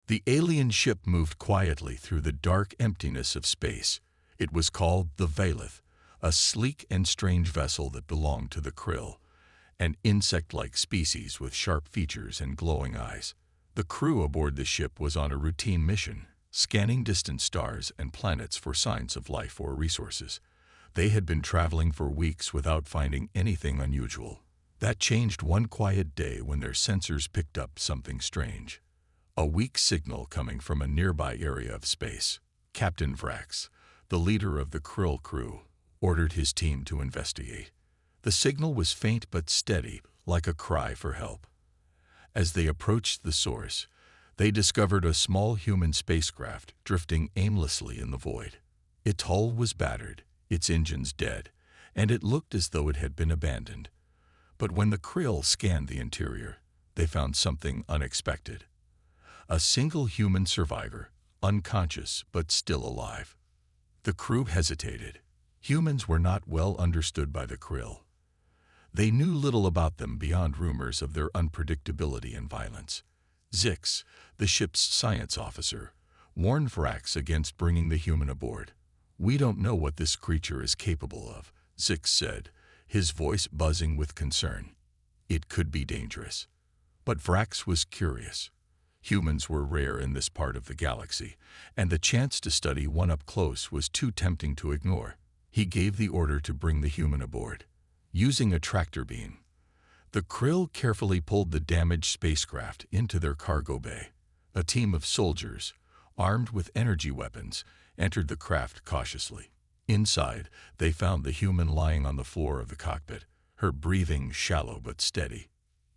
The alien ship moved quietly through the dark emptiness of space. It was called the Valeth, a sleek and strange vessel that belonged to the Krill, an insect-like species with sharp features and glowing eyes. The crew aboard the ship was on a routine mission, scanning distant stars and planets for signs of life or resources. They had been traveling for weeks without finding anything unusual. That changed one quiet day when their sensors picked up something strange. A weak signal coming from a nearby area of space. Captain Vrax, the leader of the Krill crew, ordered his team to investigate. The signal was faint but steady, like a cry for help. As they approached the source, they discovered a small human spacecraft drifting aimlessly in the void. Its hull was battered, its engines dead, and it looked as though it had been abandoned. But when the Krill scanned the interior, they found something unexpected. A single human survivor, unconscious but still alive. The crew hesitated. Humans were not well understood by the Krill. They knew little about them beyond rumors of their unpredictability and violence. Zix, the ship's science officer, warned Vrax against bringing the human aboard. "We don't know what this creature is capable of," Zix said, his voice buzzing with concern. "It could be dangerous." But Vrax was curious. Humans were rare in this part of the galaxy, and the chance to study one up close was too tempting to ignore. He gave the order to bring the human aboard. Using a tractor beam, the Krill carefully pulled the damaged spacecraft into their cargo bay. A team of soldiers, armed with energy weapons, entered the craft cautiously. Inside, they found the human lying on the floor of the cockpit, her breathing shallow but steady.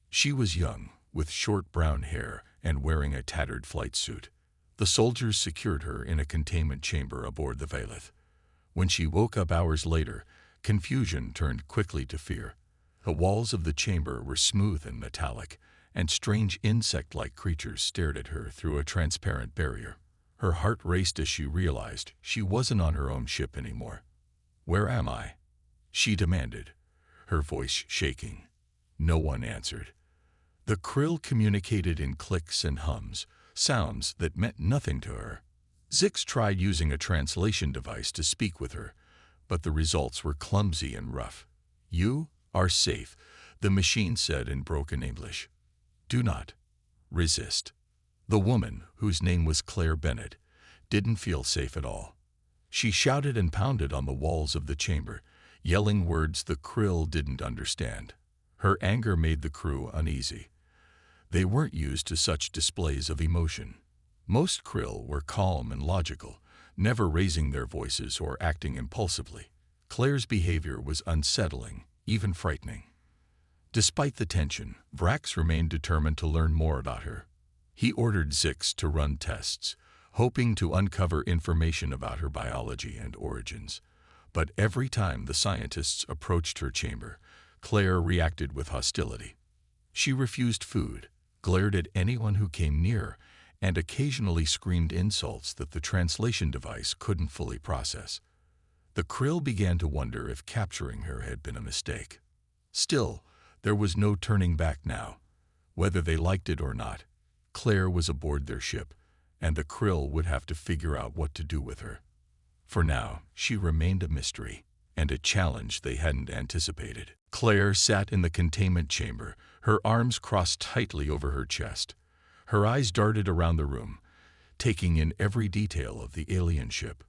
She was young, with short brown hair and wearing a tattered flight suit. The soldiers secured her in a containment chamber aboard the Valeth. When she woke up hours later, confusion turned quickly to fear. The walls of the chamber were smooth and metallic, and strange insect-like creatures stared at her through a transparent barrier. Her heart raced as she realized she wasn't on her own ship anymore. "Where am I?" she demanded, her voice shaking. No one answered. The Krill communicated in clicks and hums, sounds that meant nothing to her. Zix tried using a translation device to speak with her, but the results were clumsy and rough. "You are safe," the machine said in broken English. "Do not resist." The woman, whose name was Claire Bennett, didn't feel safe at all. She shouted and pounded on the walls of the chamber, yelling words the Krill didn't understand. Her anger made the crew uneasy. They weren't used to such displays of emotion. Most Krill were calm and logical, never raising their voices or acting impulsively. Claire's behavior was unsettling, even frightening. Despite the tension, Vrax remained determined to learn more about her. He ordered Zix to run tests, hoping to uncover information about her biology and origins. But every time the scientists approached her chamber, Claire reacted with hostility. She refused food, glared at anyone who came near, and occasionally screamed insults that the translation device couldn't fully process. The Krill began to wonder if capturing her had been a mistake. Still, there was no turning back now. Whether they liked it or not, Claire was aboard their ship, and the Krill would have to figure out what to do with her. For now, she remained a mystery, and a challenge they hadn't anticipated. Claire sat in the containment chamber, her arms crossed tightly over her chest. Her eyes darted around the room, taking in every detail of the alien ship.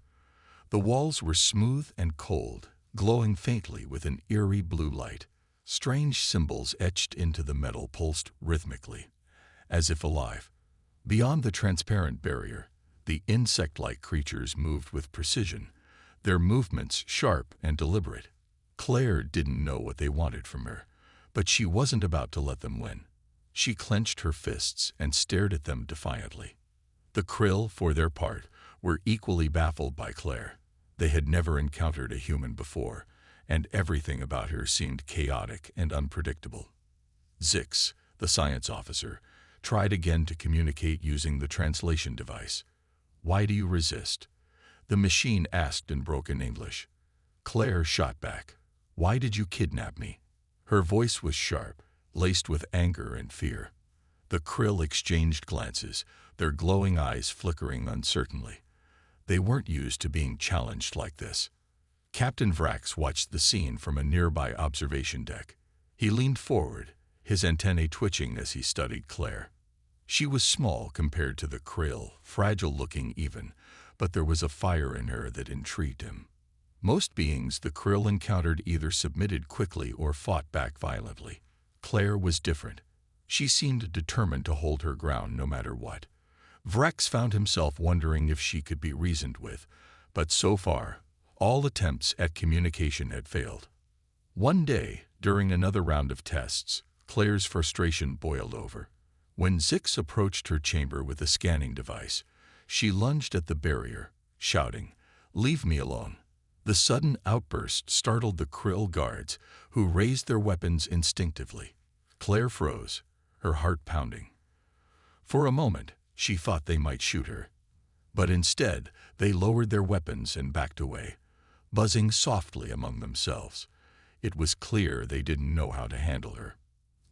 The walls were smooth and cold, glowing faintly with an eerie blue light. Strange symbols etched into the metal pulsed rhythmically, as if alive. Beyond the transparent barrier, the insect-like creatures moved with precision, their movements sharp and deliberate. Claire didn't know what they wanted from her, but she wasn't about to let them win. She clenched her fists and stared at them defiantly. The Krill, for their part, were equally baffled by Claire. They had never encountered a human before, and everything about her seemed chaotic and unpredictable. Zix, the science officer, tried again to communicate using the translation device. "Why do you resist?" the machine asked in broken English. Claire shot back. "Why did you kidnap me?" Her voice was sharp, laced with anger and fear. The krill exchanged glances, their glowing eyes flickering uncertainly. They weren't used to being challenged like this. Captain Vrax watched the scene from a nearby observation deck. He leaned forward, his antennae twitching as he studied Claire. She was small compared to the krill, fragile-looking even, but there was a fire in her that intrigued him. Most beings the krill encountered either submitted quickly or fought back violently. Claire was different. She seemed determined to hold her ground no matter what. Vrax found himself wondering if she could be reasoned with, but so far, all attempts at communication had failed. One day, during another round of tests, Claire's frustration boiled over. When Zix approached her chamber with a scanning device, she lunged at the barrier, shouting, "Leave me alone." The sudden outburst startled the krill guards, who raised their weapons instinctively. Claire froze, her heart pounding. For a moment, she thought they might shoot her. But instead, they lowered their weapons and backed away, buzzing softly among themselves. It was clear they didn't know how to handle her.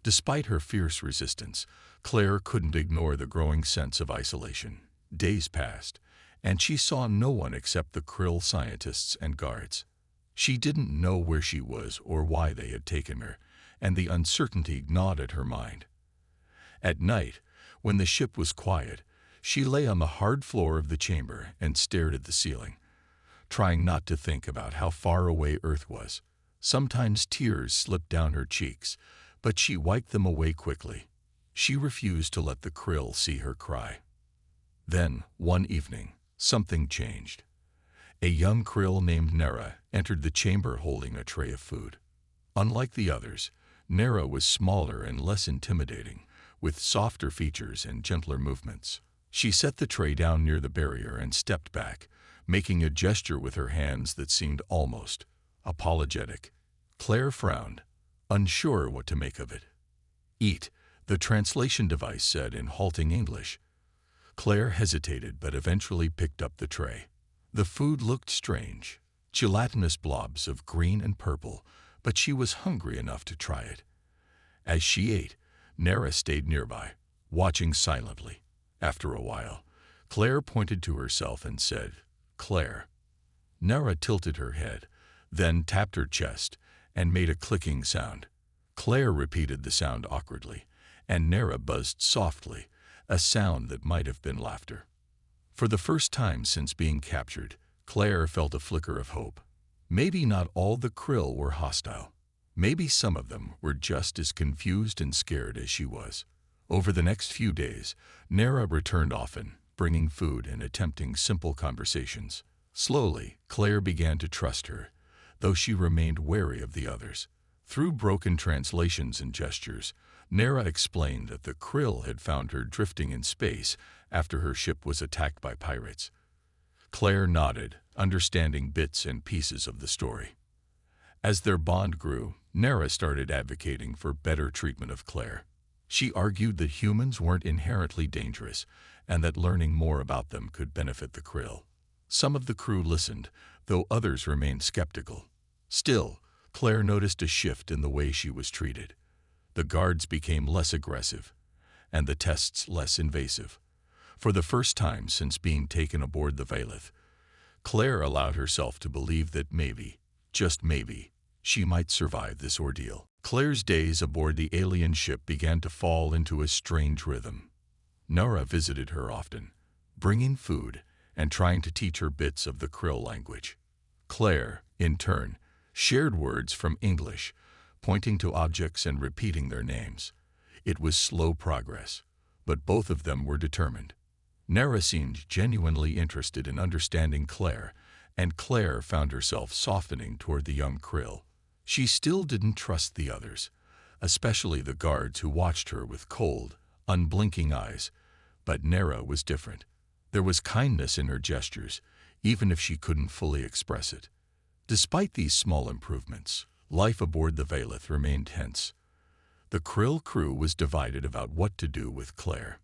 Despite her fierce resistance, Claire couldn't ignore the growing sense of isolation. Days passed, and she saw no one except the krill scientists and guards. She didn't know where she was or why they had taken her, and the uncertainty gnawed at her mind. At night, when the ship was quiet, she lay on the hard floor of the chamber and stared at the ceiling, trying not to think about how far away Earth was. Sometimes tears slipped down her cheeks, but she wiped them away quickly. She refused to let the krill see her cry. Then, one evening, something changed. A young krill named Nera entered the chamber holding a tray of food. Unlike the others, Nera was smaller and less intimidating, with softer features and gentler movements. She set the tray down near the barrier and stepped back, making a gesture with her hands that seemed almost apologetic. Claire frowned, unsure what to make of it. "Eat," the translation device said in halting English. Claire hesitated but eventually picked up the tray. The food looked strange, gelatinous blobs of green and purple, but she was hungry enough to try it. As she ate, Nera stayed nearby, watching silently. After a while, Claire pointed to herself and said, "Claire." Nera tilted her head, then tapped her chest and made a clicking sound. Claire repeated the sound awkwardly, and Nera buzzed softly, a sound that might have been laughter. For the first time since being captured, Claire felt a flicker of hope. Maybe not all the krill were hostile. Maybe some of them were just as confused and scared as she was. Over the next few days, Nera returned often, bringing food and attempting simple conversations. Slowly, Claire began to trust her, though she remained wary of the others. Through broken translations and gestures, Nera explained that the krill had found her drifting in space after her ship was attacked by pirates. Claire nodded, understanding bits and pieces of the story. As their bond grew, Nera started advocating for better treatment of Claire. She argued that humans weren't inherently dangerous and that learning more about them could benefit the krill. Some of the crew listened, though others remained skeptical. Still, Claire noticed a shift in the way she was treated. The guards became less aggressive, and the tests less invasive. For the first time since being taken aboard the Velith, Claire allowed herself to believe that maybe, just maybe, she might survive this ordeal. Claire's days aboard the alien ship began to fall into a strange rhythm. Nera visited her often, bringing food and trying to teach her bits of the krill language. Claire, in turn, shared words from English, pointing to objects and repeating their names. It was slow progress, but both of them were determined. Nera seemed genuinely interested in understanding Claire, and Claire found herself softening toward the young krill. She still didn't trust the others, especially the guards who watched her with cold, unblinking eyes, but Nera was different. There was kindness in her gestures, even if she couldn't fully express it. Despite these small improvements, life aboard the Velith remained tense. The krill crew was divided about what to do with Claire.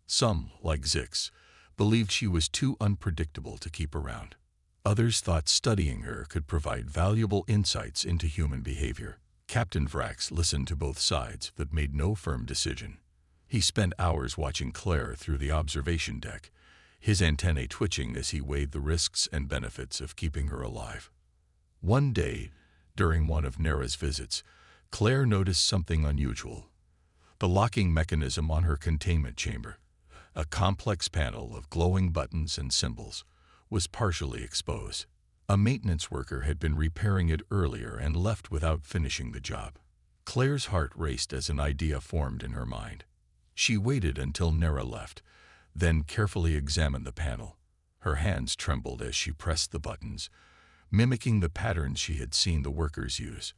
Some, like Zix, believed she was too unpredictable to keep around. Others thought studying her could provide valuable insights into human behavior. Captain Vrax listened to both sides but made no firm decision. He spent hours watching Claire through the observation deck, his antennae twitching as he weighed the risks and benefits of keeping her alive. One day, during one of Nera's visits, Claire noticed something unusual. The locking mechanism on her containment chamber, a complex panel of glowing buttons and symbols, was partially exposed. A maintenance worker had been repairing it earlier and left without finishing the job. Claire's heart raced as an idea formed in her mind. She waited until Nera left, then carefully examined the panel. Her hands trembled as she pressed the buttons, mimicking the patterns she had seen the workers use.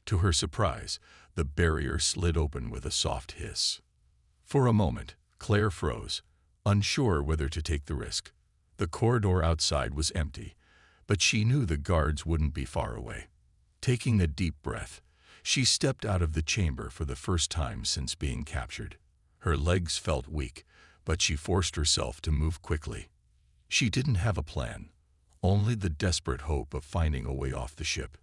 To her surprise, the barrier slid open with a soft hiss. For a moment, Claire froze, unsure whether to take the risk. The corridor outside was empty, but she knew the guards wouldn't be far away. Taking a deep breath, she stepped out of the chamber for the first time since being captured. Her legs felt weak, but she forced herself to move quickly. She didn't have a plan, only the desperate hope of finding a way off the ship.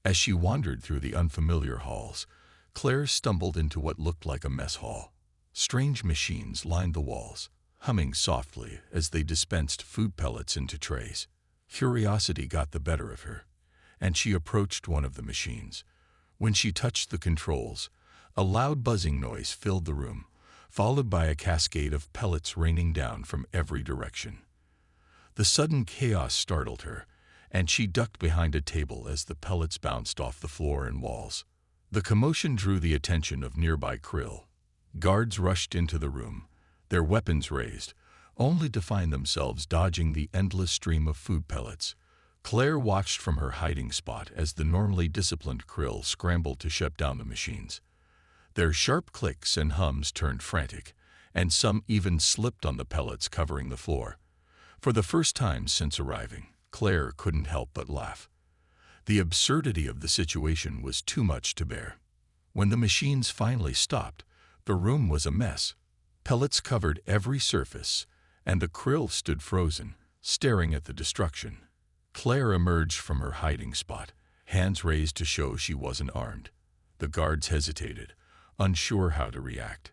As she wandered through the unfamiliar halls, Claire stumbled into what looked like a mess hall. Strange machines lined the walls, humming softly as they dispensed food pellets into trays. Curiosity got the better of her, and she approached one of the machines. When she touched the controls, a loud buzzing noise filled the room, followed by a cascade of pellets raining down from every direction. The sudden chaos startled her, and she ducked behind a table as the pellets bounced off the floor and walls. The commotion drew the attention of nearby krill. Guards rushed into the room, their weapons raised, only to find themselves dodging the endless stream of food pellets. Claire watched from her hiding spot as the normally disciplined krill scrambled to shut down the machines. Their sharp clicks and hums turned frantic, and some even slipped on the pellets covering the floor. For the first time since arriving, Claire couldn't help but laugh. The absurdity of the situation was too much to bear. When the machines finally stopped, the room was a mess. Pellets covered every surface, and the krill stood frozen, staring at the destruction. Claire emerged from her hiding spot, hands raised to show she wasn't armed. The guards hesitated, unsure how to react.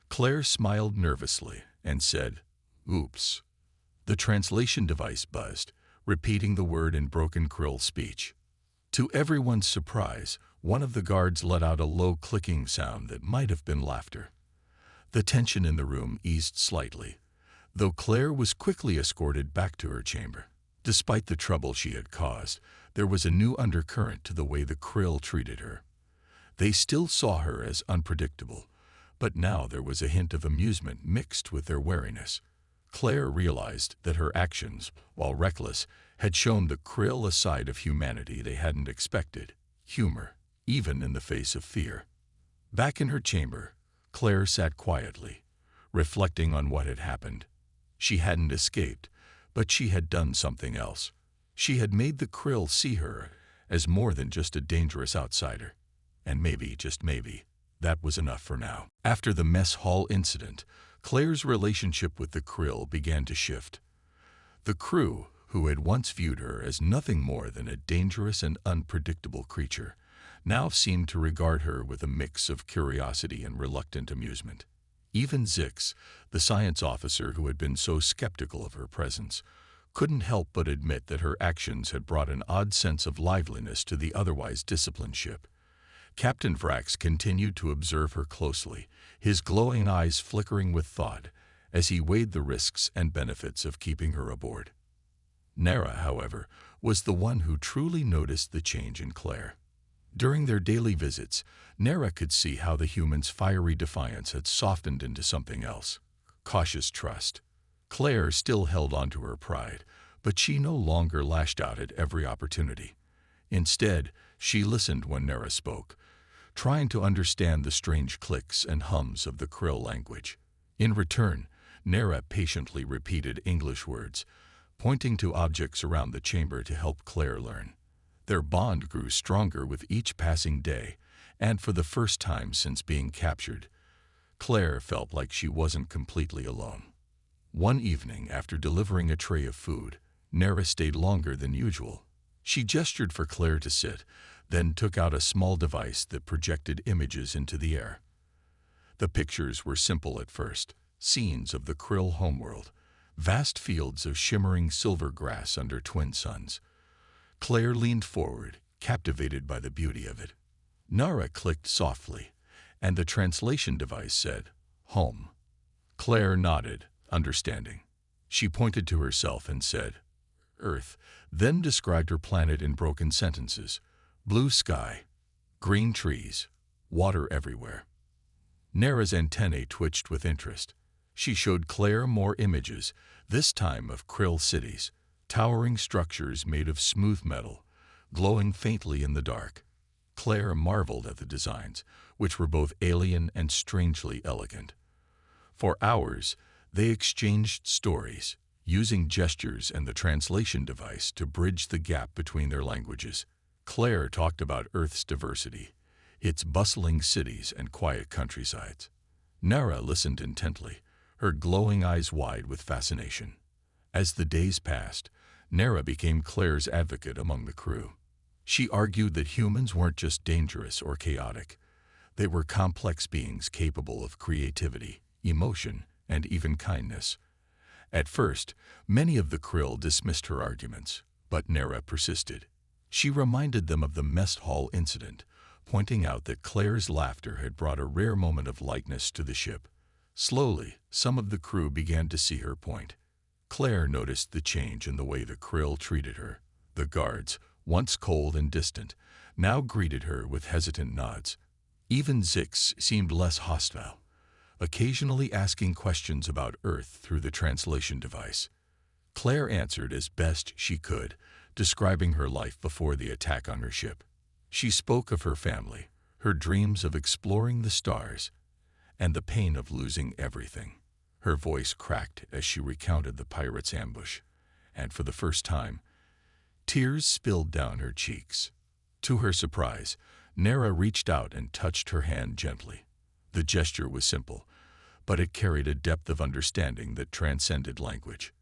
Claire smiled nervously and said, "Oops." The translation device buzzed, repeating the word in broken krill speech. To everyone's surprise, one of the guards let out a low clicking sound that might have been laughter. The tension in the room eased slightly, though Claire was quickly escorted back to her chamber. Despite the trouble she had caused, there was a new undercurrent to the way the krill treated her. They still saw her as unpredictable, but now there was a hint of amusement mixed with their wariness. Claire realized that her actions, while reckless, had shown the krill a side of humanity they hadn't expected: humor, even in the face of fear. Back in her chamber, Claire sat quietly, reflecting on what had happened. She hadn't escaped, but she had done something else. She had made the krill see her as more than just a dangerous outsider. And maybe, just maybe, that was enough for now. After the mess hall incident, Claire's relationship with the krill began to shift. The crew, who had once viewed her as nothing more than a dangerous and unpredictable creature, now seemed to regard her with a mix of curiosity and reluctant amusement. Even Zix, the science officer who had been so skeptical of her presence, couldn't help but admit that her actions had brought an odd sense of liveliness to the otherwise disciplined ship. Captain Vrax continued to observe her closely, his glowing eyes flickering with thought as he weighed the risks and benefits of keeping her aboard. Nera, however, was the one who truly noticed the change in Claire. During their daily visits, Nera could see how the human's fiery defiance had softened into something else: cautious trust. Claire still held onto her pride, but she no longer lashed out at every opportunity. Instead, she listened when Nera spoke, trying to understand the strange clicks and hums of the krill language. In return, Nera patiently repeated English words, pointing to objects around the chamber to help Claire learn. Their bond grew stronger with each passing day, and for the first time since being captured, Claire felt like she wasn't completely alone. One evening, after delivering a tray of food, Nera stayed longer than usual. She gestured for Claire to sit, then took out a small device that projected images into the air. The pictures were simple at first, scenes of the Krill homeworld, vast fields of shimmering silver grass under twin suns. Claire leaned forward, captivated by the beauty of it. Nara clicked softly, and the translation device said, "Home." Claire nodded, understanding. She pointed to herself and said, "Earth," then described her planet in broken sentences. Blue sky, green trees, water everywhere. Nara's antennae twitched with interest. She showed Claire more images, this time of Krill cities, towering structures made of smooth metal, glowing faintly in the dark. Claire marveled at the designs, which were both alien and strangely elegant. For hours, they exchanged stories, using gestures and the translation device to bridge the gap between their languages. Claire talked about Earth's diversity, its bustling cities and quiet countrysides. Nara listened intently, her glowing eyes wide with fascination. As the days passed, Nara became Claire's advocate among the crew. She argued that humans weren't just dangerous or chaotic. They were complex beings capable of creativity, emotion, and even kindness. At first, many of the Krill dismissed her arguments, but Nara persisted. She reminded them of the mess hall incident, pointing out that Claire's laughter had brought a rare moment of lightness to the ship. Slowly, some of the crew began to see her point. Claire noticed the change in the way the Krill treated her. The guards, once cold and distant, now greeted her with hesitant nods. Even Zix seemed less hostile, occasionally asking questions about Earth through the translation device. Claire answered as best she could, describing her life before the attack on her ship. She spoke of her family, her dreams of exploring the stars, and the pain of losing everything. Her voice cracked as she recounted the pirates' ambush, and for the first time, tears spilled down her cheeks. To her surprise, Nara reached out and touched her hand gently. The gesture was simple, but it carried a depth of understanding that transcended language.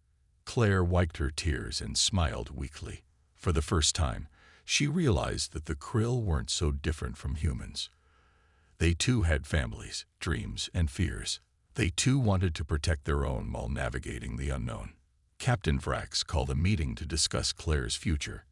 Claire wiped her tears and smiled weakly. For the first time, she realized that the Krill weren't so different from humans. They too had families, dreams, and fears. They too wanted to protect their own while navigating the unknown. Captain Vrax called a meeting to discuss Claire's future.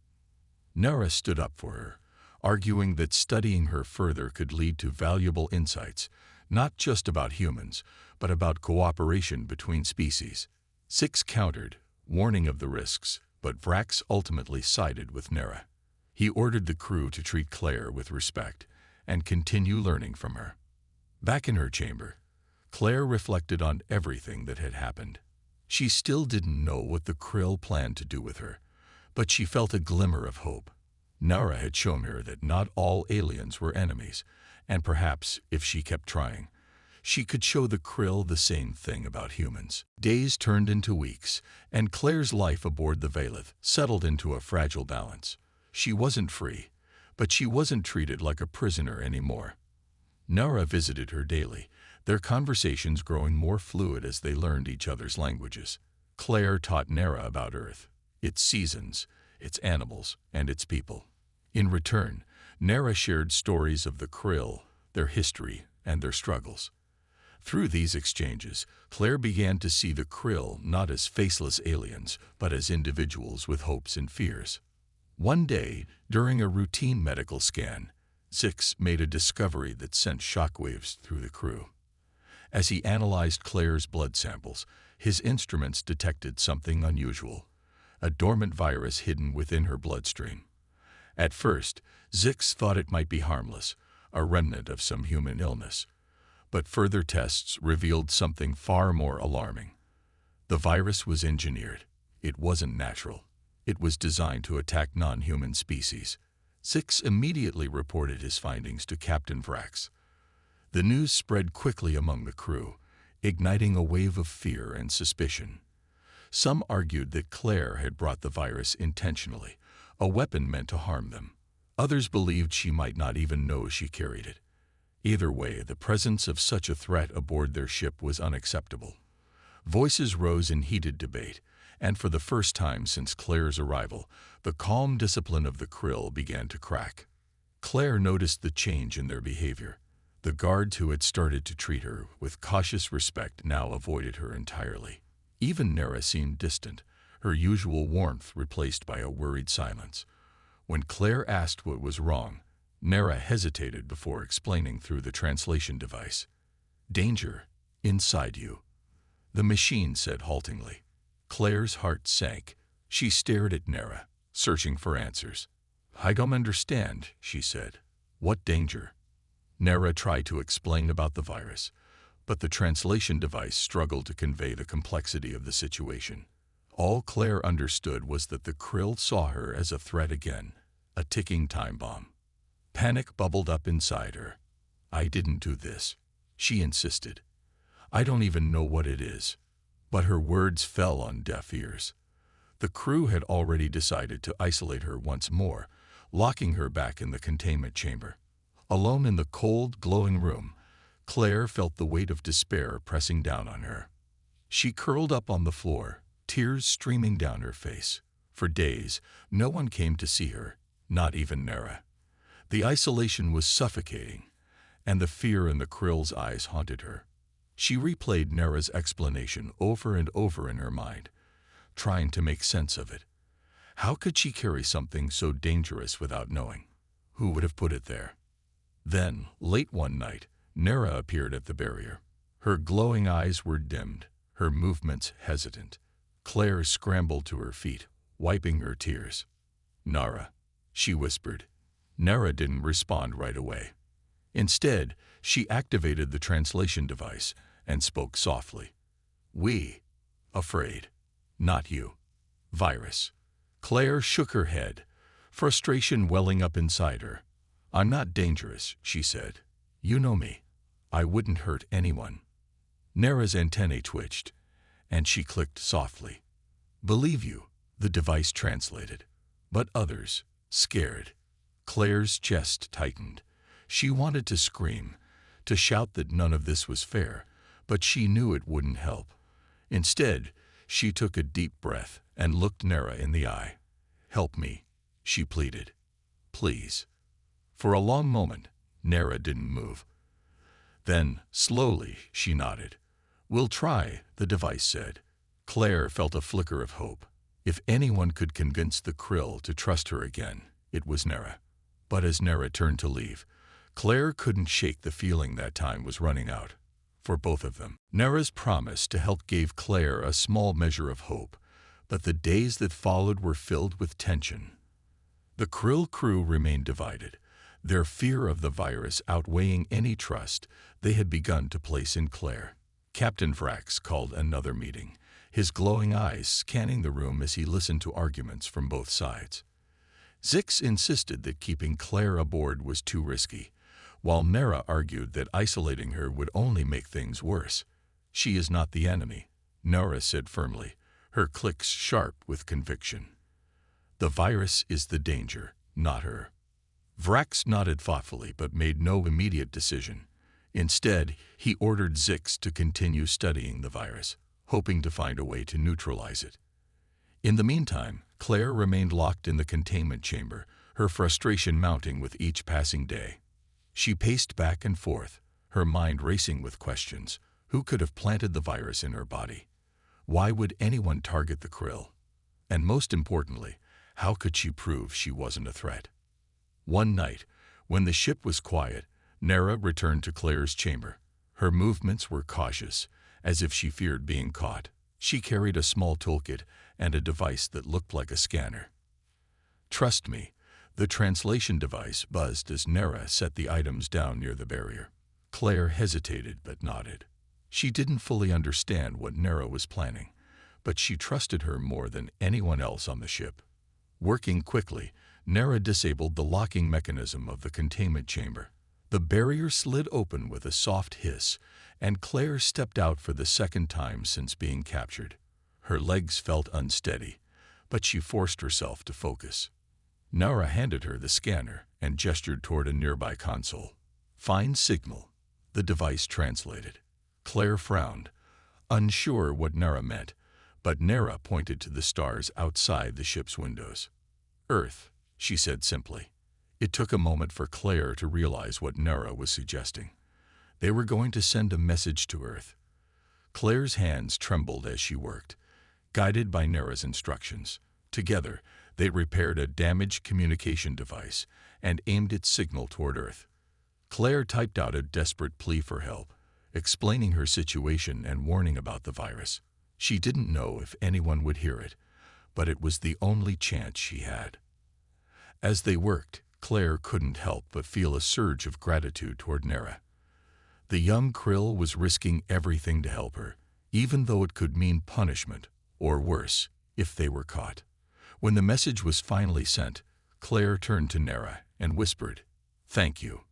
Nara stood up for her, arguing that studying her further could lead to valuable insights, not just about humans, but about cooperation between species. Six countered, warning of the risks, but Vrax ultimately sided with Nara. He ordered the crew to treat Claire with respect and continue learning from her. Back in her chamber, Claire reflected on everything that had happened. She still didn't know what the Krill planned to do with her, but she felt a glimmer of hope. Nara had shown her that not all aliens were enemies, and perhaps, if she kept trying, she could show the Krill the same thing about humans. Days turned into weeks, and Claire's life aboard the Valeth settled into a fragile balance. She wasn't free, but she wasn't treated like a prisoner anymore. Nara visited her daily, their conversations growing more fluid as they learned each other's languages. Claire taught Nara about Earth, its seasons, its animals, and its people. In return, Nara shared stories of the Krill, their history, and their struggles. Through these exchanges, Claire began to see the Krill not as faceless aliens, but as individuals with hopes and fears. One day, during a routine medical scan, Zix made a discovery that sent shockwaves through the crew. As he analyzed Claire's blood samples, his instruments detected something unusual, a dormant virus hidden within her bloodstream. At first, Zix thought it might be harmless, a remnant of some human illness. But further tests revealed something far more alarming. The virus was engineered. It wasn't natural. It was designed to attack non-human species. Zix immediately reported his findings to Captain Vrax. The news spread quickly among the crew, igniting a wave of fear and suspicion. Some argued that Claire had brought the virus intentionally, a weapon meant to harm them. Others believed she might not even know she carried it. Either way, the presence of such a threat aboard their ship was unacceptable. Voices rose in heated debate, and for the first time since Claire's arrival, the calm discipline of the Krill began to crack. Claire noticed the change in their behavior. The guards who had started to treat her with cautious respect now avoided her entirely. Even Nera seemed distant, her usual warmth replaced by a worried silence. When Claire asked what was wrong, Nera hesitated before explaining through the translation device. "Danger, inside you," the machine said haltingly. Claire's heart sank. She stared at Nera, searching for answers. "I don't understand," she said. "What danger?" Nera tried to explain about the virus, but the translation device struggled to convey the complexity of the situation. All Claire understood was that the Krill saw her as a threat again, a ticking time bomb. Panic bubbled up inside her. "I didn't do this," she insisted. "I don't even know what it is." But her words fell on deaf ears. The crew had already decided to isolate her once more, locking her back in the containment chamber. Alone in the cold, glowing room, Claire felt the weight of despair pressing down on her. She curled up on the floor, tears streaming down her face. For days, no one came to see her, not even Nera. The isolation was suffocating, and the fear in the Krill's eyes haunted her. She replayed Nera's explanation over and over in her mind, trying to make sense of it. How could she carry something so dangerous without knowing? Who would have put it there? Then, late one night, Nera appeared at the barrier. Her glowing eyes were dimmed, her movements hesitant. Claire scrambled to her feet, wiping her tears. "Nara," she whispered. Nera didn't respond right away. Instead, she activated the translation device and spoke softly. "We. Afraid. Not you. Virus." Claire shook her head, frustration welling up inside her. "I'm not dangerous," she said. "You know me. I wouldn't hurt anyone." Nera's antennae twitched, and she clicked softly. "Believe you," the device translated. "But others, scared." Claire's chest tightened. She wanted to scream, to shout that none of this was fair, but she knew it wouldn't help. Instead, she took a deep breath and looked Nera in the eye. "Help me," she pleaded. "Please." For a long moment, Nera didn't move. Then, slowly, she nodded. "We'll try," the device said. Claire felt a flicker of hope. If anyone could convince the Krill to trust her again, it was Nera. But as Nera turned to leave, Claire couldn't shake the feeling that time was running out. For both of them. Nera's promise to help gave Claire a small measure of hope, but the days that followed were filled with tension. The Krill crew remained divided, their fear of the virus outweighing any trust they had begun to place in Claire. Captain Vrax called another meeting, his glowing eyes scanning the room as he listened to arguments from both sides. Zix insisted that keeping Claire aboard was too risky, while Nera argued that isolating her would only make things worse. "She is not the enemy," Nera said firmly, her clicks sharp with conviction. "The virus is the danger, not her." Vrax nodded thoughtfully but made no immediate decision. Instead, he ordered Zix to continue studying the virus, hoping to find a way to neutralize it. In the meantime, Claire remained locked in the containment chamber, her frustration mounting with each passing day. She paced back and forth, her mind racing with questions. Who could have planted the virus in her body? Why would anyone target the Krill? And most importantly, how could she prove she wasn't a threat? One night, when the ship was quiet, Nera returned to Claire's chamber. Her movements were cautious, as if she feared being caught. She carried a small toolkit and a device that looked like a scanner. "Trust me," the translation device buzzed as Nera set the items down near the barrier. Claire hesitated but nodded. She didn't fully understand what Nera was planning, but she trusted her more than anyone else on the ship. Working quickly, Nera disabled the locking mechanism of the containment chamber. The barrier slid open with a soft hiss, and Claire stepped out for the second time since being captured. Her legs felt unsteady, but she forced herself to focus. Nera handed her the scanner and gestured toward a nearby console. "Find signal," the device translated. Claire frowned, unsure what Nera meant, but Nera pointed to the stars outside the ship's windows. "Earth," she said simply. It took a moment for Claire to realize what Nera was suggesting. They were going to send a message to Earth. Claire's hands trembled as she worked, guided by Nera's instructions. Together, they repaired a damaged communication device and aimed its signal toward Earth. Claire typed out a desperate plea for help, explaining her situation and warning about the virus. She didn't know if anyone would hear it, but it was the only chance she had. As they worked, Claire couldn't help but feel a surge of gratitude toward Nera. The young Krill was risking everything to help her, even though it could mean punishment, or worse, if they were caught. When the message was finally sent, Claire turned to Nera and whispered, "Thank you."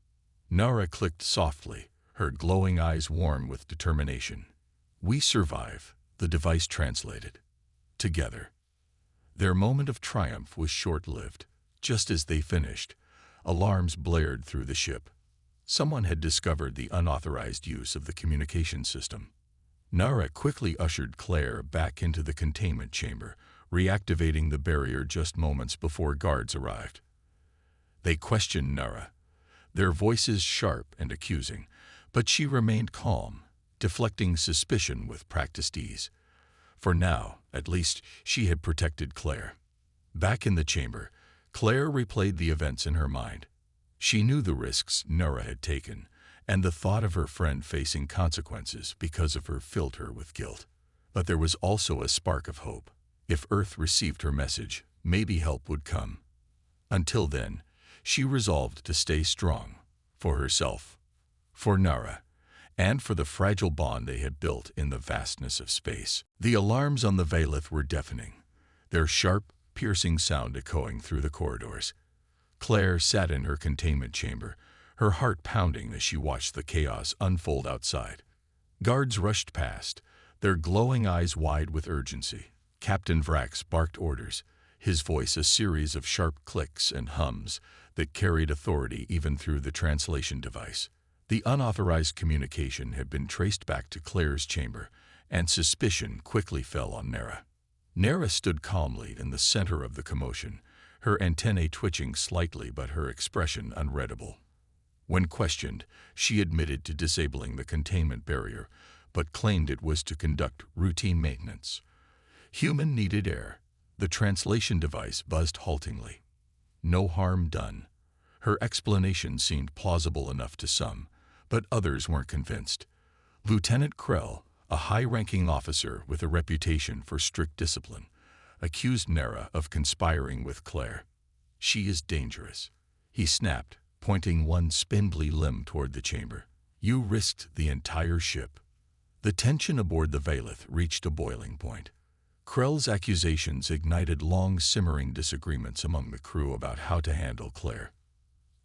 Nera clicked softly, her glowing eyes warm with determination. "We survive," the device translated. Together. Their moment of triumph was short-lived. Just as they finished, alarms blared through the ship. Someone had discovered the unauthorized use of the communication system. Nera quickly ushered Claire back into the containment chamber, reactivating the barrier just moments before guards arrived. They questioned Nera, their voices sharp and accusing, but she remained calm, deflecting suspicion with practiced ease. For now, at least, she had protected Claire. Back in the chamber, Claire replayed the events in her mind. She knew the risks Nera had taken, and the thought of her friend facing consequences because of her filled her with guilt. But there was also a spark of hope. If Earth received her message, maybe help would come. Until then, she resolved to stay strong, for herself, for Nera, and for the fragile bond they had built in the vastness of space. The alarms on the Valith were deafening, their sharp, piercing sound echoing through the corridors. Claire sat in her containment chamber, her heart pounding as she watched the chaos unfold outside. Guards rushed past, their glowing eyes wide with urgency. Captain Vrax barked orders, his voice a series of sharp clicks and hums that carried authority even through the translation device. The unauthorized communication had been traced back to Claire's chamber, and suspicion quickly fell on Nera. Nera stood calmly in the center of the commotion, her antennae twitching slightly but her expression unreadable. When questioned, she admitted to disabling the containment barrier, but claimed it was to conduct routine maintenance. Human needed air. The translation device buzzed haltingly. No harm done. Her explanation seemed plausible enough to some, but others weren't convinced. Lieutenant Krell, a high-ranking officer with a reputation for strict discipline, accused Nera of conspiring with Claire. "She is dangerous," he snapped, pointing one spindly limb toward the chamber. "You risked the entire ship." The tension aboard the Valith reached a boiling point. Krell's accusations ignited long, simmering disagreements among the crew about how to handle Claire.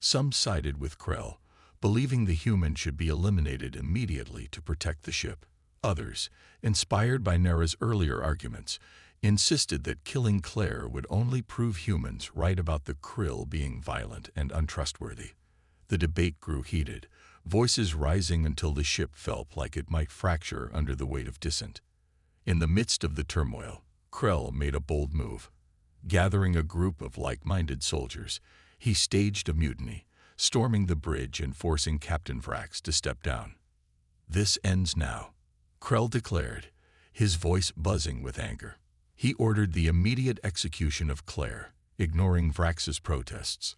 Some sided with Krell, believing the human should be eliminated immediately to protect the ship. Others, inspired by Nera's earlier arguments, insisted that killing Claire would only prove humans right about the Krill being violent and untrustworthy. The debate grew heated, voices rising until the ship felt like it might fracture under the weight of dissent. In the midst of the turmoil, Krell made a bold move. Gathering a group of like-minded soldiers, he staged a mutiny, storming the bridge and forcing Captain Vrax to step down. "This ends now," Krell declared, his voice buzzing with anger. He ordered the immediate execution of Claire, ignoring Vrax's protests.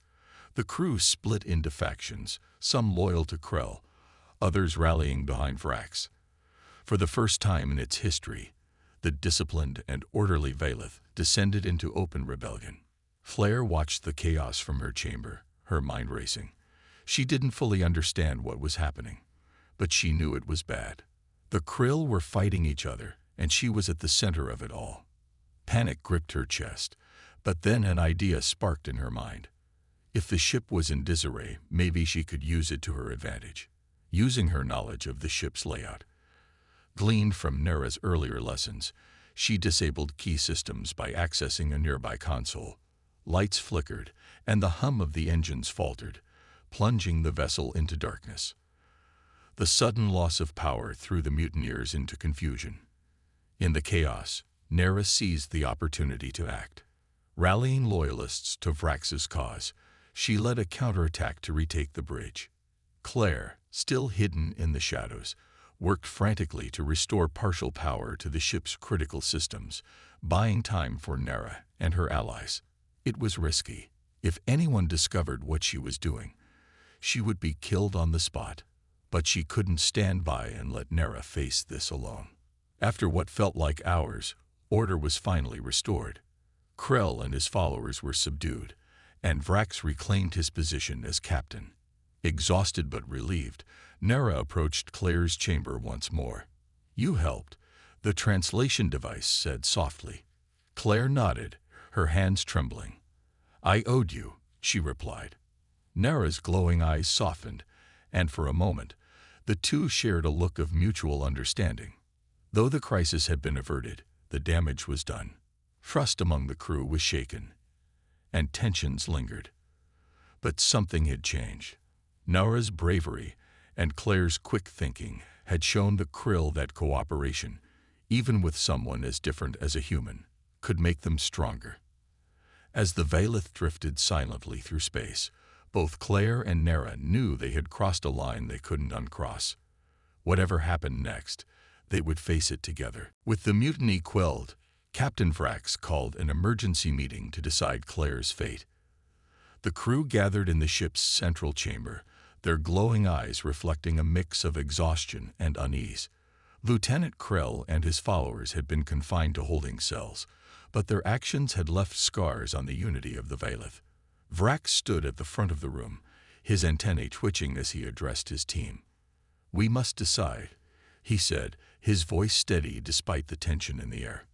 The crew split into factions, some loyal to Krell, others rallying behind Vrax. For the first time in its history, the disciplined and orderly Valith descended into open rebellion. Claire watched the chaos from her chamber, her mind racing. She didn't fully understand what was happening, but she knew it was bad. The Krill were fighting each other, and she was at the center of it all. Panic gripped her chest, but then an idea sparked in her mind. If the ship was in disarray, maybe she could use it to her advantage. Using her knowledge of the ship's layout, gleaned from Nera's earlier lessons, she disabled key systems by accessing a nearby console. Lights flickered, and the hum of the engines faltered, plunging the vessel into darkness. The sudden loss of power threw the mutineers into confusion. In the chaos, Nera seized the opportunity to act. Rallying loyalists to Vrax's cause, she led a counterattack to retake the bridge. Claire, still hidden in the shadows, worked frantically to restore partial power to the ship's critical systems, buying time for Nara and her allies. It was risky. If anyone discovered what she was doing, she would be killed on the spot. But she couldn't stand by and let Nara face this alone. After what felt like hours, order was finally restored. Krell and his followers were subdued, and Vrax reclaimed his position as captain. Exhausted but relieved, Nara approached Claire's chamber once more. "You helped," the translation device said softly. Claire nodded, her hands trembling. "I owed you," she replied. Nara's glowing eyes softened, and for a moment, the two shared a look of mutual understanding. Though the crisis had been averted, the damage was done. Trust among the crew was shaken, and tensions lingered. But something had changed. Nara's bravery and Claire's quick thinking had shown the Krill that cooperation, even with someone as different as a human, could make them stronger. As the Valith drifted silently through space, both Claire and Nara knew they had crossed a line they couldn't uncross. Whatever happened next, they would face it together. With the mutiny quelled, Captain Vrax called an emergency meeting to decide Claire's fate. The crew gathered in the ship's central chamber, their glowing eyes reflecting a mix of exhaustion and unease. Lieutenant Krell and his followers had been confined to holding cells, but their actions had left scars on the unity of the Valith. Vrax stood at the front of the room, his antennae twitching as he addressed his team. "We must decide," he said, his voice steady despite the tension in the air.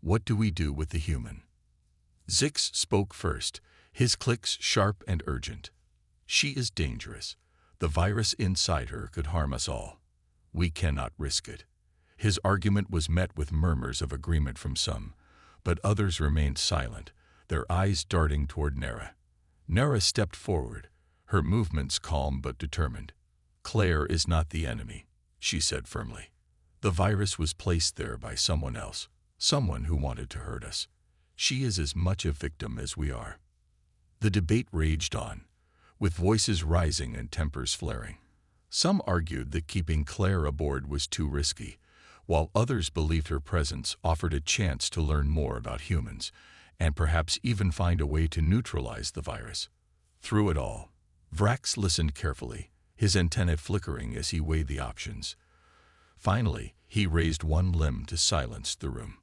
"What do we do with the human?" Zix spoke first, his clicks sharp and urgent. "She is dangerous. The virus inside her could harm us all. We cannot risk it." His argument was met with murmurs of agreement from some, but others remained silent, their eyes darting toward Nara. Nara stepped forward, her movements calm but determined. "Claire is not the enemy," she said firmly. "The virus was placed there by someone else, someone who wanted to hurt us. She is as much a victim as we are." The debate raged on, with voices rising and tempers flaring. Some argued that keeping Claire aboard was too risky, while others believed her presence offered a chance to learn more about humans, and perhaps even find a way to neutralize the virus. Through it all, Vrax listened carefully, his antennae flickering as he weighed the options. Finally, he raised one limb to silence the room.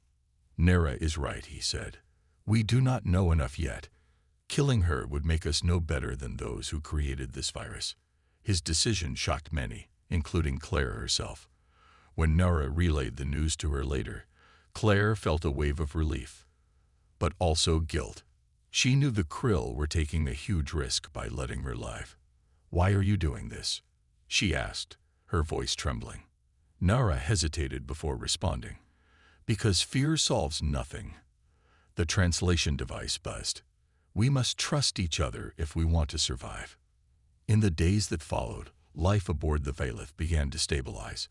"Nara is right," he said. "We do not know enough yet. Killing her would make us no better than those who created this virus." His decision shocked many, including Claire herself. When Nara relayed the news to her later, Claire felt a wave of relief, but also guilt. She knew the Krill were taking a huge risk by letting her live. "Why are you doing this?" she asked, her voice trembling. Nara hesitated before responding. "Because fear solves nothing." The translation device buzzed. "We must trust each other if we want to survive." In the days that followed, life aboard the Valith began to stabilize.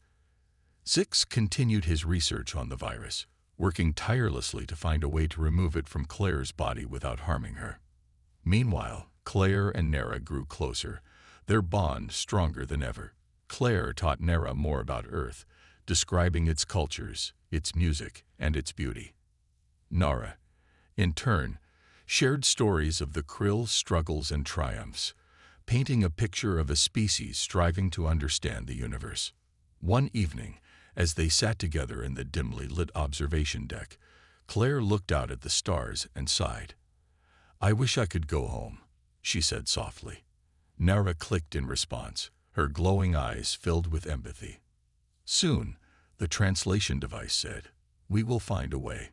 Zix continued his research on the virus, working tirelessly to find a way to remove it from Claire's body without harming her. Meanwhile, Claire and Nara grew closer, their bond stronger than ever. Claire taught Nara more about Earth, describing its cultures, its music, and its beauty. Nara, in turn, shared stories of the Krill's struggles and triumphs, painting a picture of a species striving to understand the universe. One evening, as they sat together in the dimly lit observation deck, Claire looked out at the stars and sighed. "I wish I could go home," she said softly. Nara clicked in response, her glowing eyes filled with empathy. "Soon," the translation device said, "we will find a way."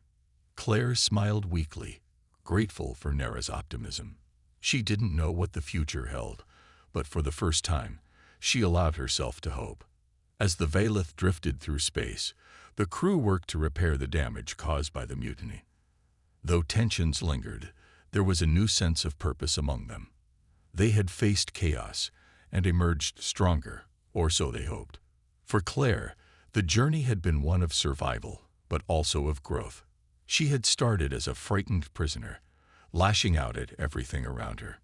Claire smiled weakly, grateful for Nara's optimism. She didn't know what the future held, but for the first time, she allowed herself to hope. As the Valith drifted through space, the crew worked to repair the damage caused by the mutiny. Though tensions lingered, there was a new sense of purpose among them. They had faced chaos and emerged stronger, or so they hoped. For Claire, the journey had been one of survival, but also of growth. She had started as a frightened prisoner, lashing out at everything around her.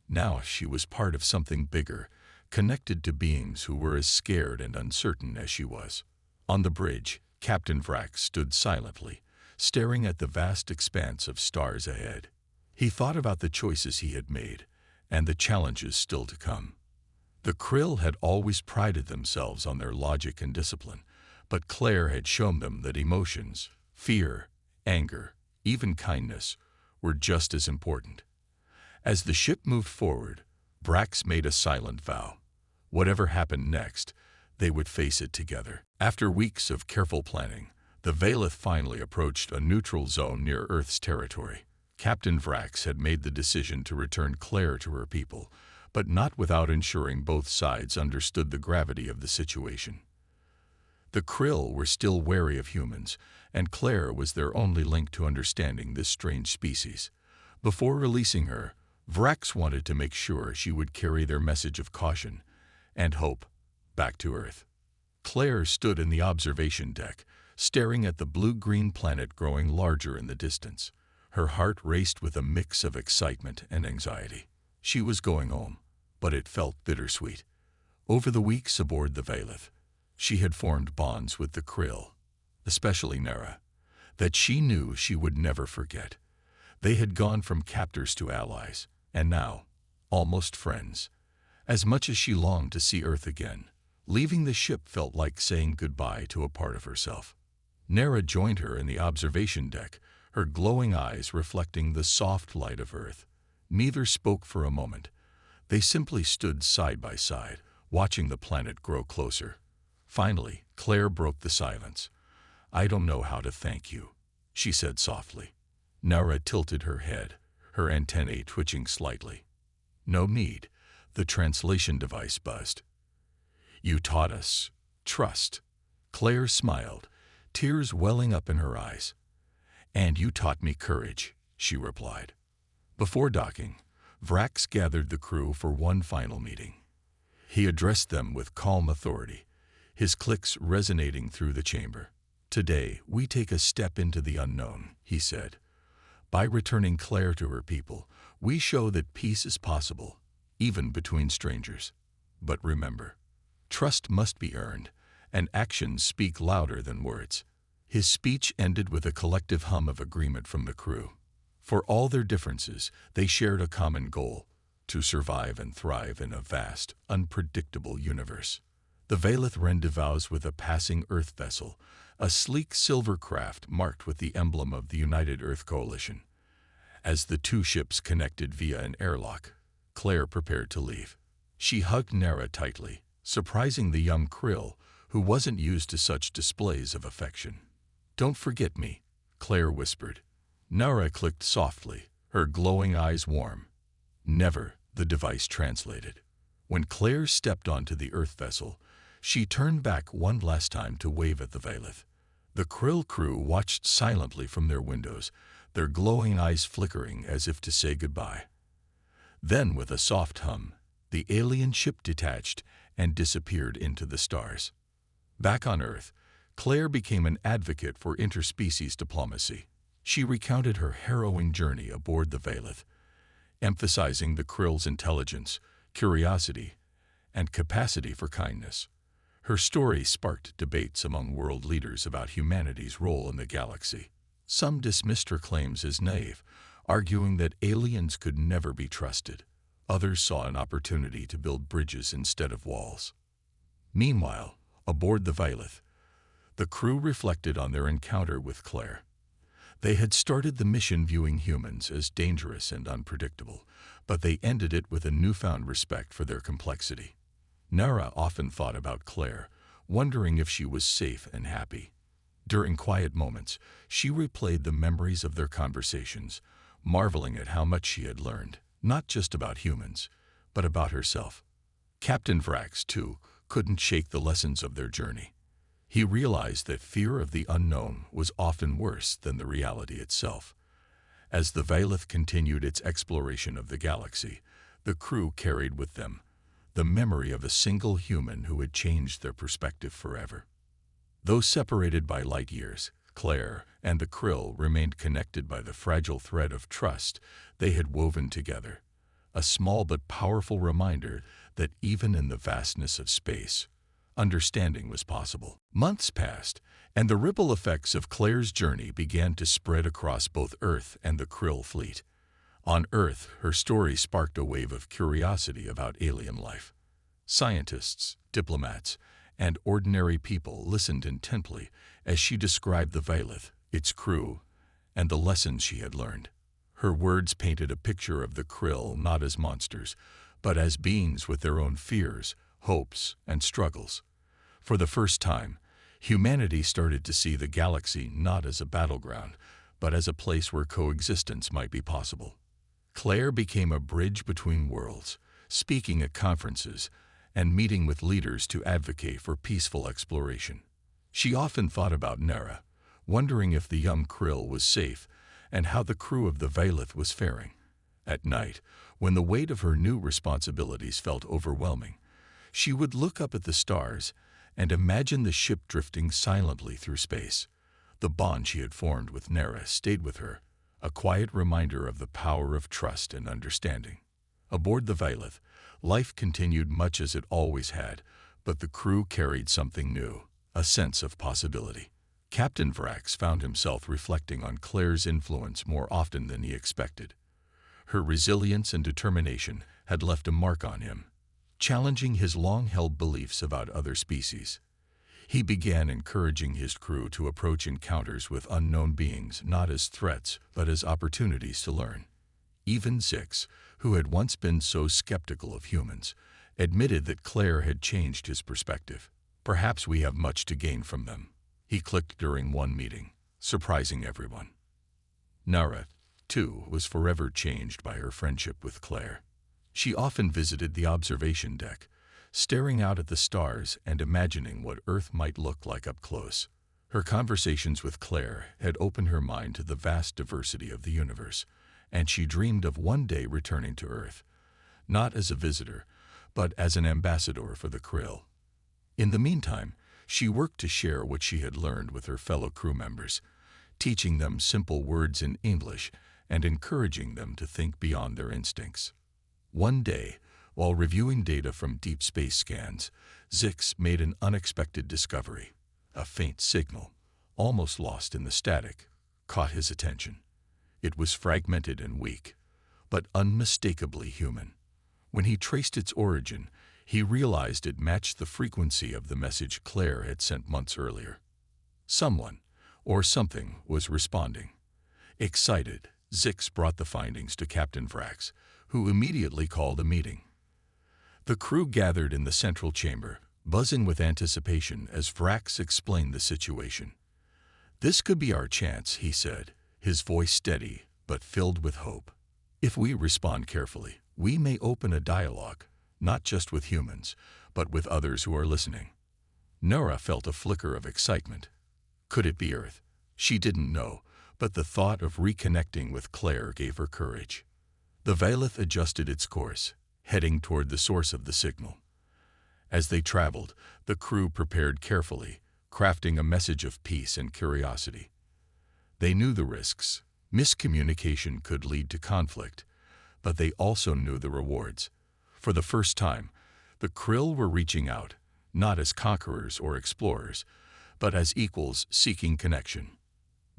Now she was part of something bigger, connected to beings who were as scared and uncertain as she was. On the bridge, Captain Vrax stood silently, staring at the vast expanse of stars ahead. He thought about the choices he had made and the challenges still to come. The Krill had always prided themselves on their logic and discipline, but Claire had shown them that emotions, fear, anger, even kindness, were just as important. As the ship moved forward, Vrax made a silent vow. Whatever happened next, they would face it together. After weeks of careful planning, the Valeth finally approached a neutral zone near Earth's territory. Captain Vrax had made the decision to return Claire to her people, but not without ensuring both sides understood the gravity of the situation. The Krill were still wary of humans, and Claire was their only link to understanding this strange species. Before releasing her, Vrax wanted to make sure she would carry their message of caution and hope back to Earth. Claire stood in the observation deck, staring at the blue-green planet growing larger in the distance. Her heart raced with a mix of excitement and anxiety. She was going home, but it felt bittersweet. Over the weeks aboard the Valeth, she had formed bonds with the Krill, especially Nara, that she knew she would never forget. They had gone from captors to allies, and now, almost friends. As much as she longed to see Earth again, leaving the ship felt like saying goodbye to a part of herself. Nara joined her in the observation deck, her glowing eyes reflecting the soft light of Earth. Neither spoke for a moment. They simply stood side by side, watching the planet grow closer. Finally, Claire broke the silence. "I don't know how to thank you," she said softly. Nara tilted her head, her antennae twitching slightly. "No need," the translation device buzzed. "You taught us trust." Claire smiled, tears welling up in her eyes. "And you taught me courage," she replied. Before docking, Vrax gathered the crew for one final meeting. He addressed them with calm authority, his clicks resonating through the chamber. "Today, we take a step into the unknown," he said. "By returning Claire to her people, we show that peace is possible, even between strangers. But remember, trust must be earned, and actions speak louder than words." His speech ended with a collective hum of agreement from the crew. For all their differences, they shared a common goal: to survive and thrive in a vast, unpredictable universe. The Valeth rendezvoused with a passing Earth vessel, a sleek silver craft marked with the emblem of the United Earth Coalition. As the two ships connected via an airlock, Claire prepared to leave. She hugged Nara tightly, surprising the young Krill, who wasn't used to such displays of affection. "Don't forget me," Claire whispered. Nara clicked softly, her glowing eyes warm. "Never," the device translated. When Claire stepped onto the Earth vessel, she turned back one last time to wave at the Valeth. The Krill crew watched silently from their windows, their glowing eyes flickering as if to say goodbye. Then, with a soft hum, the alien ship detached and disappeared into the stars. Back on Earth, Claire became an advocate for interspecies diplomacy. She recounted her harrowing journey aboard the Valeth, emphasizing the Krill's intelligence, curiosity, and capacity for kindness. Her story sparked debates among world leaders about humanity's role in the galaxy. Some dismissed her claims as naive, arguing that aliens could never be trusted. Others saw an opportunity to build bridges instead of walls. Meanwhile, aboard the Valeth, the crew reflected on their encounter with Claire. They had started the mission viewing humans as dangerous and unpredictable, but they ended it with a newfound respect for their complexity. Nara often thought about Claire, wondering if she was safe and happy. During quiet moments, she replayed the memories of their conversations, marveling at how much she had learned, not just about humans, but about herself. Captain Vrax, too, couldn't shake the lessons of their journey. He realized that fear of the unknown was often worse than the reality itself. As the Valeth continued its exploration of the galaxy, the crew carried with them the memory of a single human who had changed their perspective forever. Though separated by light years, Claire and the Krill remained connected by the fragile thread of trust they had woven together. a small but powerful reminder that even in the vastness of space, understanding was possible. Months passed, and the ripple effects of Claire's journey began to spread across both Earth and the Krill fleet. On Earth, her story sparked a wave of curiosity about alien life. Scientists, diplomats, and ordinary people listened intently as she described the Vailith, its crew, and the lessons she had learned. Her words painted a picture of the Krill not as monsters, but as beings with their own fears, hopes, and struggles. For the first time, humanity started to see the galaxy not as a battleground, but as a place where coexistence might be possible. Claire became a bridge between worlds, speaking at conferences and meeting with leaders to advocate for peaceful exploration. She often thought about Nara, wondering if the young Krill was safe and how the crew of the Vailith was faring. At night, when the weight of her new responsibilities felt overwhelming, she would look up at the stars and imagine the ship drifting silently through space. The bond she had formed with Nara stayed with her, a quiet reminder of the power of trust and understanding. Aboard the Vailith, life continued much as it always had, but the crew carried something new, a sense of possibility. Captain Vrax found himself reflecting on Claire's influence more often than he expected. Her resilience and determination had left a mark on him, challenging his long-held beliefs about other species. He began encouraging his crew to approach encounters with unknown beings not as threats but as opportunities to learn. Even Zix, who had once been so skeptical of humans, admitted that Claire had changed his perspective. "Perhaps we have much to gain from them," he clicked during one meeting, surprising everyone. Nara, too, was forever changed by her friendship with Claire. She often visited the observation deck, staring out at the stars and imagining what Earth might look like up close. Her conversations with Claire had opened her mind to the vast diversity of the universe, and she dreamed of one day returning to Earth, not as a visitor, but as an ambassador for the Krill. In the meantime, she worked to share what she had learned with her fellow crew members, teaching them simple words in English and encouraging them to think beyond their instincts. One day, while reviewing data from deep space scans, Zix made an unexpected discovery. A faint signal, almost lost in the static, caught his attention. It was fragmented and weak, but unmistakably human. When he traced its origin, he realized it matched the frequency of the message Claire had sent months earlier. Someone, or something, was responding. Excited, Zix brought the findings to Captain Vrax, who immediately called a meeting. The crew gathered in the central chamber, buzzing with anticipation as Vrax explained the situation. "This could be our chance," he said, his voice steady but filled with hope. "If we respond carefully, we may open a dialogue, not just with humans, but with others who are listening." Nora felt a flicker of excitement. Could it be Earth? She didn't know, but the thought of reconnecting with Claire gave her courage. The Vailith adjusted its course, heading toward the source of the signal. As they traveled, the crew prepared carefully, crafting a message of peace and curiosity. They knew the risks. Miscommunication could lead to conflict, but they also knew the rewards. For the first time, the Krill were reaching out, not as conquerors or explorers, but as equals seeking connection.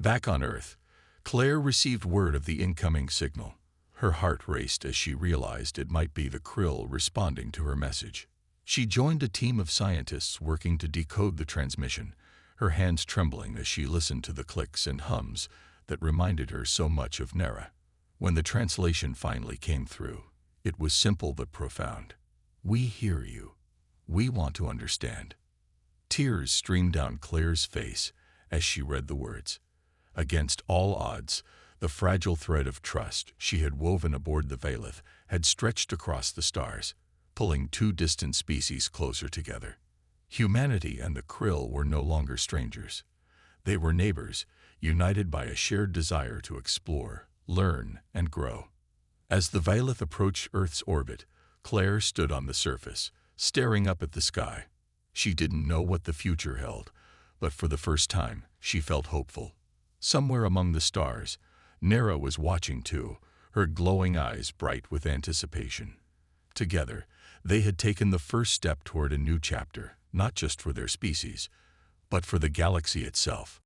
Back on Earth, Claire received word of the incoming signal. Her heart raced as she realized it might be the Krill responding to her message. She joined a team of scientists working to decode the transmission, her hands trembling as she listened to the clicks and hums that reminded her so much of Nara. When the translation finally came through, it was simple but profound. "We hear you. We want to understand." Tears streamed down Claire's face as she read the words. Against all odds, the fragile thread of trust she had woven aboard the Vailith had stretched across the stars, pulling two distant species closer together. Humanity and the Krill were no longer strangers. They were neighbors, united by a shared desire to explore, learn, and grow. As the Vailith approached Earth's orbit, Claire stood on the surface, staring up at the sky. She didn't know what the future held, but for the first time, she felt hopeful. Somewhere among the stars, Nara was watching too, her glowing eyes bright with anticipation. Together, they had taken the first step toward a new chapter, not just for their species, but for the galaxy itself.